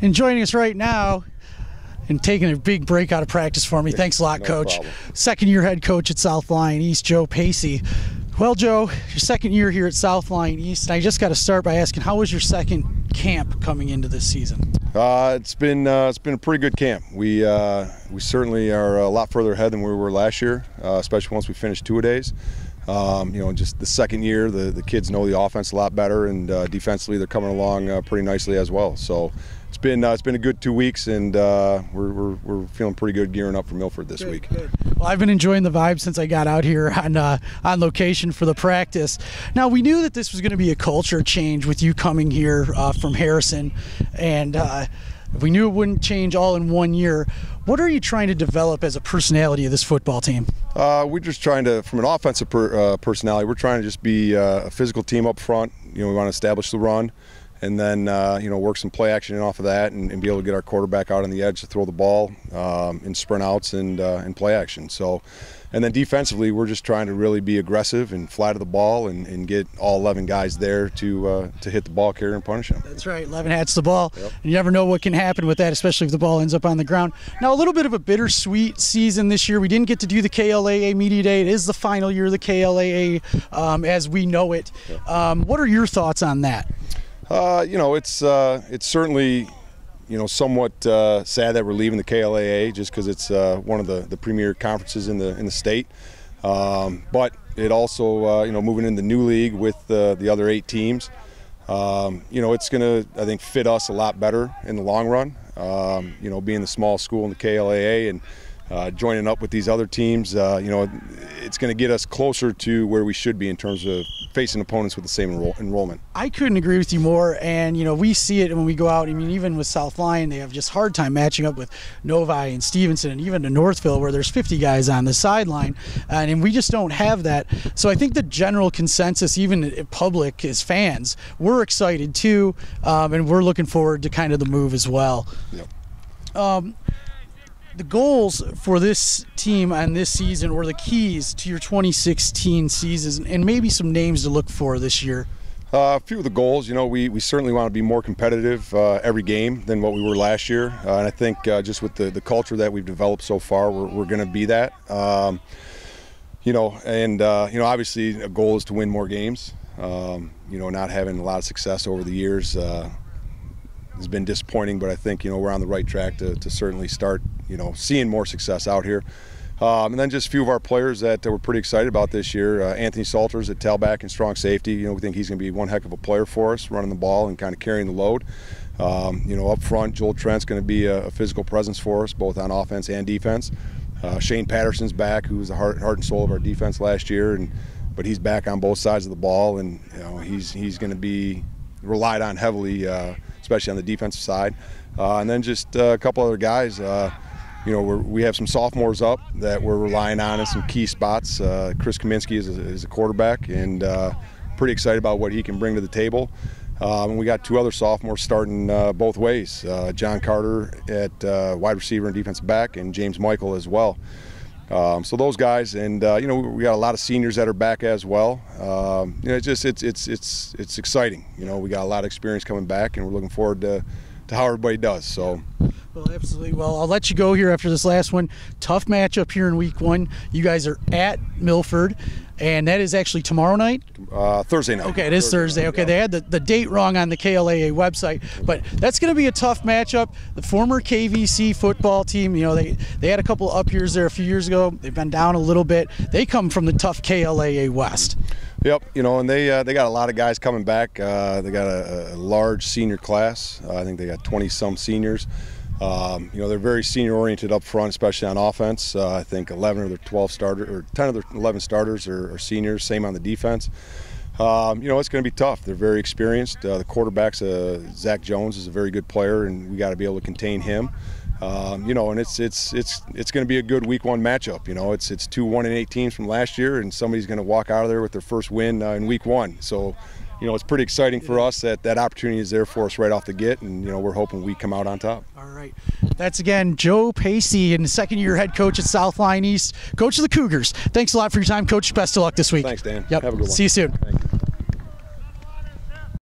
And joining us right now and taking a big break out of practice for me. Thanks a lot, No Coach. problem. Second-year head coach at South Lyon East, Joe Pecsi. Well, Joe, your second year here at South Lyon East, and I just got to start by asking, how was your second camp coming into this season? It's been a pretty good camp. We certainly are a lot further ahead than we were last year, especially once we finished two-a-days. Just the second year, the kids know the offense a lot better, and defensively they're coming along pretty nicely as well. So it's been a good 2 weeks, and we're feeling pretty good gearing up for Milford this week. Good. Well, I've been enjoying the vibe since I got out here on location for the practice. Now, we knew that this was going to be a culture change with you coming here from Harrison, and we knew it wouldn't change all in 1 year. What are you trying to develop as a personality of this football team? We're just trying to, from an offensive personality, we're trying to just be a physical team up front. We want to establish the run, and then work some play action off of that, and be able to get our quarterback out on the edge to throw the ball in sprint outs and play action. So, and then defensively, we're just trying to really be aggressive and fly to the ball and get all 11 guys there to hit the ball carrier and punish them. That's right, 11 hats the ball. Yep. And you never know what can happen with that, especially if the ball ends up on the ground. Now, a little bit of a bittersweet season this year. We didn't get to do the KLAA Media Day. It is the final year of the KLAA as we know it. Yep. What are your thoughts on that? It's certainly somewhat sad that we're leaving the KLAA just because it's one of the premier conferences in the state. But it also moving in the new league with the other 8 teams, it's going to, I think, fit us a lot better in the long run. Being the small school in the KLAA and joining up with these other teams, it's going to get us closer to where we should be in terms of facing opponents with the same enrollment. I couldn't agree with you more, and we see it when we go out. I mean, even with South Lyon, they have just hard time matching up with Novi and Stevenson, and even to Northville, where there's 50 guys on the sideline, and we just don't have that. So I think the general consensus, even in public as fans, we're excited too, and we're looking forward to kind of the move as well. Yep. The goals for this team on this season, or the keys to your 2016 season, and maybe some names to look for this year? A few of the goals, we certainly want to be more competitive every game than what we were last year. And I think just with the culture that we've developed so far, we're going to be that. Obviously a goal is to win more games. Not having a lot of success over the years has been disappointing, but I think we're on the right track to certainly start seeing more success out here. And then just a few of our players that we're pretty excited about this year. Anthony Salters at tailback and strong safety. We think he's going to be one heck of a player for us, running the ball and kind of carrying the load. Up front, Joel Trent's going to be a physical presence for us, both on offense and defense. Shane Patterson's back, who was the heart and soul of our defense last year, but he's back on both sides of the ball, and he's going to be relied on heavily, especially on the defensive side. And then just a couple other guys. We have some sophomores up that we're relying on in some key spots. Chris Kaminsky is a quarterback, and pretty excited about what he can bring to the table. And we got 2 other sophomores starting both ways. John Carter at wide receiver and defensive back, and James Michael as well. So those guys, and we got a lot of seniors that are back as well. It's exciting. We got a lot of experience coming back, and we're looking forward to how everybody does. So. Well, absolutely. Well, I'll let you go here after this last one. Tough matchup here in week 1. You guys are at Milford, and that is actually tomorrow night? Thursday night. Okay, it is Thursday. Okay, they had the date wrong on the KLAA website, but that's going to be a tough matchup. The former KVC football team, they had a couple up years there a few years ago. They've been down a little bit. They come from the tough KLAA West. Yep, and they got a lot of guys coming back. They got a large senior class. I think they got 20-some seniors. They're very senior-oriented up front, especially on offense. I think 11 of their 12 starters, or 10 of their 11 starters are seniors. Same on the defense. It's going to be tough. They're very experienced. The quarterback's Zach Jones is a very good player, and we got to be able to contain him. And it's going to be a good week 1 matchup. It's 2 1-8 teams from last year, and somebody's going to walk out of there with their first win in week 1. So. It's pretty exciting for us that opportunity is there for us right off the get, and we're hoping we come out on top. All right. That's again Joe Pecsi, and second-year head coach at South Lyon East, coach of the Cougars. Thanks a lot for your time, Coach. Best of luck this week. Thanks, Dan. Yep. Have a good one. See you soon. Thank you.